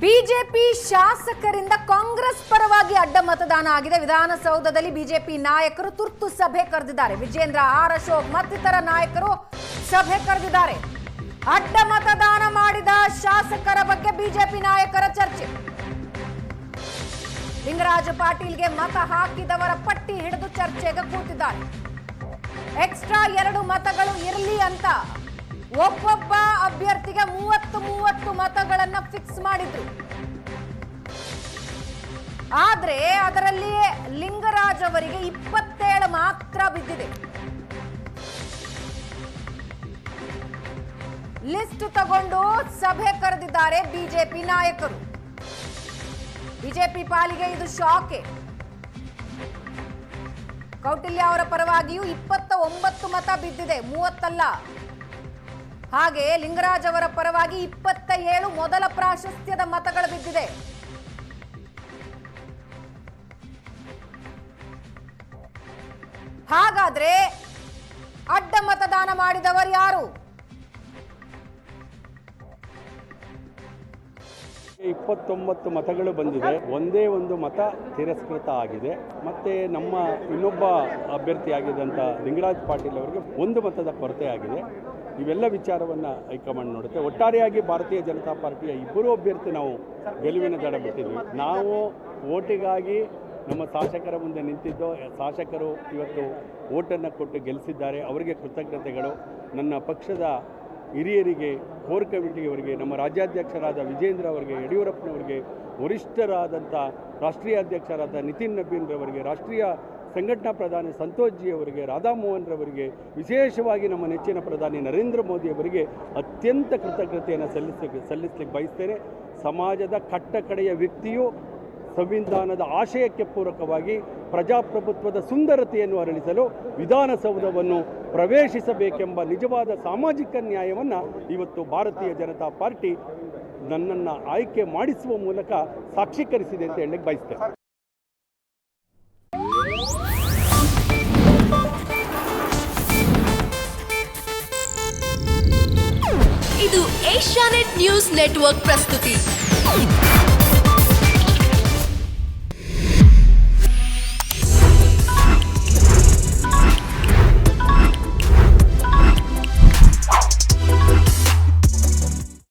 BJP ಶಾಸಕರಿಂದ Congress ಪರವಾಗಿ ಅಡ್ಡ ಮತದಾನ ಆಗಿದೆ. ವಿಧಾನಸೌಧದಲ್ಲಿ ಬಿಜೆಪಿ ನಾಯಕರು ತುರ್ತು ಸಭೆ ಕರೆದಿದ್ದಾರೆ. ವಿಜೇಂದ್ರ ಆರ್ ಅಶೋಕ್ ಮತ್ತಿತರ ನಾಯಕರು ಸಭೆ ಕರೆದಿದ್ದಾರೆ. ಅಡ್ಡ ಮತದಾನ ಮಾಡಿದ ಶಾಸಕರ ಬಗ್ಗೆ ಬಿಜೆಪಿ ನಾಯಕರ ಚರ್ಚೆ. ಲಿಂಗರಾಜ ಪಾಟೀಲ್ಗೆ ಮತ ಹಾಕಿದವರ ಪಟ್ಟಿ ಹಿಡಿದು ಚರ್ಚೆಗೆ ಕೂತಿದ್ದಾರೆ. ಎಕ್ಸ್ಟ್ರಾ 2 ಮತಗಳು ಇರಲಿ ಅಂತ ಒಬ್ಬೊಬ್ಬ ಅಭ್ಯರ್ಥಿಗೆ 30 ಮತಗಳನ್ನ ಫಿಕ್ಸ್ ಮಾಡಿದ್ರು. ಆದ್ರೆ ಅದರಲ್ಲಿ ಲಿಂಗರಾಜ್ ಅವರಿಗೆ 27 ಮಾತ್ರ ಬಿದ್ದಿದೆ. ಲಿಸ್ಟ್ ತಗೊಂಡು ಸಭೆ ಕರೆದಿದ್ದಾರೆ ಬಿಜೆಪಿ ನಾಯಕರು. ಬಿಜೆಪಿ ಪಾಲಿಗೆ ಇದು ಶಾಕೆ. ಕೌಟಿಲ್ಯ ಅವರ ಪರವಾಗಿಯೂ 29 ಮತ ಬಿದ್ದಿದೆ, 30 ಅಲ್ಲ. ಹಾಗೆ ಲಿಂಗರಾಜ್ ಅವರ ಪರವಾಗಿ 27 ಮೊದಲ ಪ್ರಾಶಸ್ತ್ಯದ ಮತಗಳು ಬಿದ್ದಿದೆ. ಹಾಗಾದ್ರೆ ಅಡ್ಡ ಮತದಾನ ಮಾಡಿದವರು ಯಾರು? 29 ಮತಗಳು ಬಂದಿದೆ. ಒಂದೇ ಒಂದು ಮತ ತಿರಸ್ಕೃತ ಆಗಿದೆ. ಮತ್ತೆ ನಮ್ಮ ಇನ್ನೊಬ್ಬ ಅಭ್ಯರ್ಥಿಯಾಗಿದ್ದಂಥ ಲಿಂಗರಾಜ್ ಪಾಟೀಲ್ ಅವರಿಗೆ 1 ಮತದ ಕೊರತೆ ಆಗಿದೆ. ಇವೆಲ್ಲ ವಿಚಾರವನ್ನು ಹೈಕಮಾಂಡ್ ನೋಡುತ್ತೆ. ಒಟ್ಟಾರೆಯಾಗಿ ಭಾರತೀಯ ಜನತಾ ಪಾರ್ಟಿಯ 2 ಅಭ್ಯರ್ಥಿ ನಾವು ಗೆಲುವಿನ ದಡ ಬಿಟ್ಟಿದ್ವಿ. ನಾವು ಓಟಿಗಾಗಿ ನಮ್ಮ ಶಾಸಕರ ಮುಂದೆ ನಿಂತಿದ್ದು, ಶಾಸಕರು ಇವತ್ತು ಓಟನ್ನು ಕೊಟ್ಟು ಗೆಲ್ಲಿಸಿದ್ದಾರೆ. ಅವರಿಗೆ ಕೃತಜ್ಞತೆಗಳು. ನನ್ನ ಪಕ್ಷದ ಹಿರಿಯರಿಗೆ, ಕೋರ್ ಕಮಿಟಿಯವರಿಗೆ, ನಮ್ಮ ರಾಜ್ಯಾಧ್ಯಕ್ಷರಾದ ವಿಜೇಂದ್ರ ಅವರಿಗೆ, ಯಡಿಯೂರಪ್ಪನವರಿಗೆ, ವರಿಷ್ಠರಾದಂಥ ರಾಷ್ಟ್ರೀಯ ಅಧ್ಯಕ್ಷರಾದ ನಿತಿನ್ ನಬೀನ್ ರವರಿಗೆ, ರಾಷ್ಟ್ರೀಯ ಸಂಘಟನಾ ಪ್ರಧಾನಿ ಸಂತೋಷ್ ಜಿ ಅವರಿಗೆ, ರಾಧಾಮೋಹನ್ ರವರಿಗೆ, ವಿಶೇಷವಾಗಿ ನಮ್ಮ ನೆಚ್ಚಿನ ಪ್ರಧಾನಿ ನರೇಂದ್ರ ಮೋದಿ ಅವರಿಗೆ ಅತ್ಯಂತ ಕೃತಜ್ಞತೆಯನ್ನು ಸಲ್ಲಿಸಲಿಕ್ಕೆ ಬಯಸ್ತೇನೆ. ಸಮಾಜದ ಕಟ್ಟಕಡೆಯ ವ್ಯಕ್ತಿಯು ಸಂವಿಧಾನದ ಆಶಯಕ್ಕೆ ಪೂರಕವಾಗಿ ಪ್ರಜಾಪ್ರಭುತ್ವದ ಸುಂದರತೆಯನ್ನು ಅರಳಿಸಲು ವಿಧಾನಸೌಧವನ್ನು ಪ್ರವೇಶಿಸಬೇಕೆಂಬ ನಿಜವಾದ ಸಾಮಾಜಿಕ ನ್ಯಾಯವನ್ನು ಇವತ್ತು ಭಾರತೀಯ ಜನತಾ ಪಾರ್ಟಿ ನನ್ನನ್ನು ಆಯ್ಕೆ ಮಾಡಿಸುವ ಮೂಲಕ ಸಾಕ್ಷೀಕರಿಸಿದೆ ಅಂತ ಹೇಳಲಿಕ್ಕೆ ಬಯಸ್ತೇನೆ. ಇದು ಏಷ್ಯಾನೆಟ್ ನ್ಯೂಸ್ ನೆಟ್ವರ್ಕ್ ಪ್ರಸ್ತುತಿ.